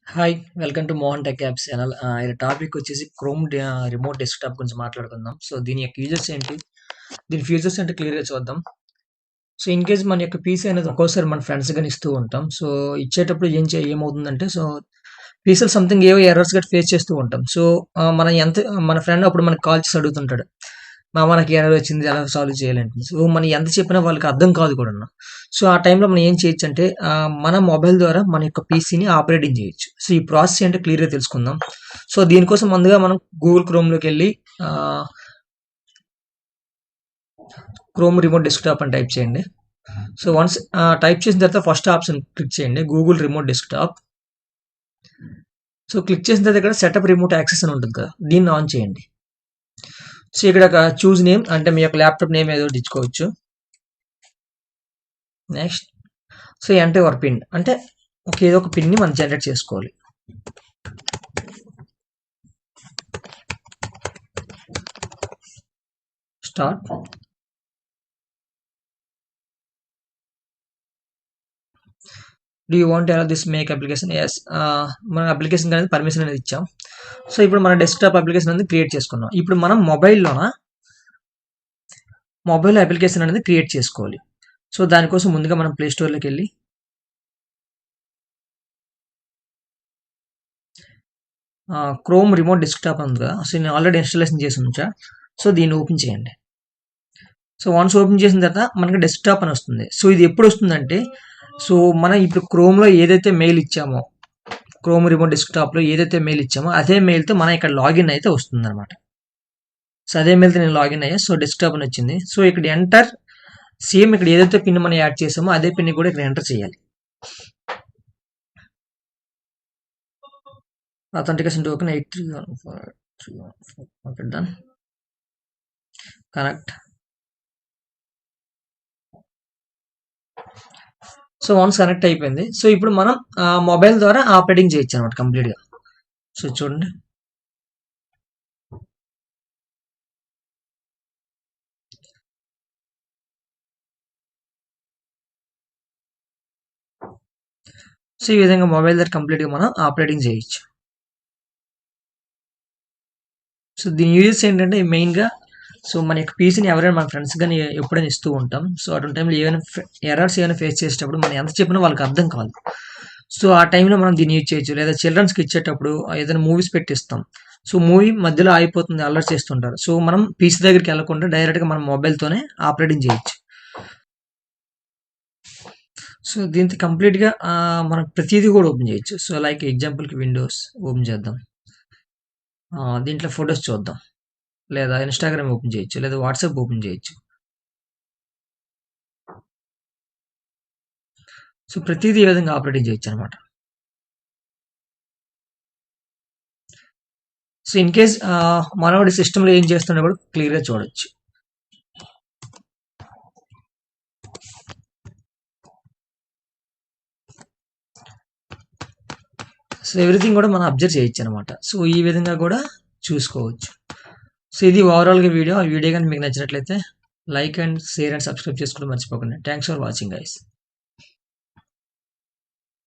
Hi! Welcome to Mohan tech apps channel. ఈ topic వచ్చేసి chrome remote desktop గురించి మాట్లాడుకుందాం. సో, దీని యొక్క యూజర్స్ ఏంటి? దీని ఫీచర్స్ ఏంటో క్లియర్‌గా చూద్దాం. సో, ఇన్ కేస్ మన యొక్క పీసీ అనేది ఒక్కోసారి మన ఫ్రెండ్స్ గాని ఇస్తూ ఉంటాం. సో, ఇచ్చేటప్పుడు ఏమవుతుందంటే పీసీలో సంథింగ్ ఏవో ఎర్రర్స్ గట్టా ఫేస్ చేస్తూ ఉంటాం. సో, మనం ఎంత మన ఫ్రెండ్ అప్పుడు మనకు కాల్ చేసి అడుగుతుంటాడు. మామ నాకు ఎర్రర్ వచ్చింది ఎలా సాల్వ్ చేయాలంటే. సో, మనం ఎంత చెప్పినా వాళ్ళకి అర్థం కాదు కూడాను. సో, ఆ టైంలో మనం ఏం చేయొచ్చంటే మన మొబైల్ ద్వారా మన యొక్క పీసీని ఆపరేటింగ్ చేయొచ్చు. సో, ఈ ప్రాసెస్ ఏంటో క్లియర్‌గా తెలుసుకుందాం. సో, దీనికోసం ముందుగా మనం గూగుల్ క్రోమ్‌లోకెళ్ళి క్రోమ్ రిమోట్ డెస్క్‌టాప్ అని టైప్ చేయండి. సో, వన్స్ టైప్ చేసిన తర్వాత ఫస్ట్ ఆప్షన్ క్లిక్ చేయండి. Google remote desktop. So, click చేసిన తర్వాత ఇక్కడ సెటప్ రిమోట్ యాక్సెస్ అని ఉంటుంది కదా! దీన్ని ఆన్ చేయండి. సో, ఇక్కడ ఒక చూజ్ నేమ్ అంటే మీ యొక్క ల్యాప్‌టాప్ నేమ్ ఏదో ఒకటి ఇచ్చుకోవచ్చు. Next so, enter your pin అంటే ఏదో ఒక పిన్‌ని మనం జనరేట్ చేసుకోవాలి. Start. Do you want to allow this make application? Yes. మన అప్లికేషన్ అనేది పర్మిషన్ అనేది ఇచ్చాం. సో, ఇప్పుడు మన డెస్క్‌టాప్ అప్లికేషన్ అనేది క్రియేట్ చేసుకున్నాం. ఇప్పుడు మనం మొబైల్‌లో అప్లికేషన్ అనేది క్రియేట్ చేసుకోవాలి. సో, దానికోసం ముందుగా మనం ప్లే స్టోర్‌లోకెళ్ళి క్రోమ్ రిమోట్ డెస్క్‌టాప్ ఉంది కదా! సో, నేను ఆల్రెడీ ఇన్‌స్టాలేషన్ చేసి ఉంచా. సో, దీన్ని ఓపెన్ చేయండి. సో, వన్స్ ఓపెన్ చేసిన తర్వాత మనకి డెస్క్‌టాప్ అని వస్తుంది. సో, ఇది ఎప్పుడు వస్తుందంటే మనం ఇప్పుడు క్రోమ్‌లో ఏదైతే మెయిల్ ఇచ్చామో, క్రోమ్ రిమోట్ డెస్క్‌టాప్‌లో ఏదైతే మెయిల్ ఇచ్చామో అదే మెయిల్‌తో మనం ఇక్కడ లాగిన్ అయితే వస్తుందన్నమాట. సో, అదే మెయిల్‌తో నేను లాగిన్ అయ్యా. సో, డెస్క్‌టాప్ అని వచ్చింది. సో, ఇక్కడ ఎంటర్ సేమ్ ఇక్కడ ఏదైతే పిన్ మనం యాడ్ చేసామో అదే పిన్ కూడా ఇక్కడ ఎంటర్ చేయాలి. Authentication token 8314 okay done. Connect. So, once connect అయిపోయింది. సో, ఇప్పుడు మనం మొబైల్ ద్వారా ఆపరేటింగ్ చేయొచ్చు అనమాట కంప్లీట్‌గా. సో, చూడండి. సో, ఈ విధంగా మొబైల్ ద్వారా కంప్లీట్‌గా మనం ఆపరేటింగ్ చేయొచ్చు. సో, దీని యూజెస్ ఏంటంటే మెయిన్‌గా మన యొక్క పీసీని ఎవరైనా మన ఫ్రెండ్స్ గాని ఎప్పుడైనా ఇస్తూ ఉంటాం. సో, అటువంటి టైంలో ఏమైనా ఎర్రర్స్ ఏమైనా ఫేస్ చేసేటప్పుడు మనం ఎంత చెప్పినా వాళ్ళకి అర్థం కాదు. సో, ఆ టైంలో మనం దీన్ని యూజ్ చేయొచ్చు. లేదా చిల్డ్రన్స్‌కి ఇచ్చేటప్పుడు ఏదైనా మూవీస్ పెట్టిస్తాం. సో, మూవీ మధ్యలో ఆగిపోతుంది అల్లరి చేస్తుంటారు. సో, మనం పీసీ దగ్గరికి వెళ్ళకుండా డైరెక్ట్‌గా మన మొబైల్‌తోనే ఆపరేటింగ్ చేయొచ్చు. సో, దీంతో కంప్లీట్‌గా మనం ప్రతీది కూడా ఓపెన్ చేయొచ్చు. సో, లైక్ ఎగ్జాంపుల్‌కి విండోస్ ఓపెన్ చేద్దాం. దీంట్లో ఫోటోస్ చూద్దాం. లేదా ఇన్‌స్టాగ్రామ్ ఓపెన్ చేయొచ్చు. లేదా వాట్సాప్ ఓపెన్ చేయొచ్చు. సో, ప్రతీదీ ఈ విధంగా ఆపరేటింగ్ చేయొచ్చనమాట. సో, ఇన్ కేస్ మనోడి సిస్టమ్‌లో ఏం చేస్తున్నా కూడా క్లియర్‌గా చూడొచ్చు. సో, ఎవ్రీథింగ్ కూడా మనం అబ్జర్వ్ చేయొచ్చనమాట. సో, ఈ విధంగా కూడా చూసుకోవచ్చు. సో, ఇది ఓవరాల్‌గా వీడియో. ఆ వీడియో గాని మీకు నచ్చినట్లయితే like and share and subscribe చేసుకోవడం మర్చిపోకండి. Thanks for watching guys.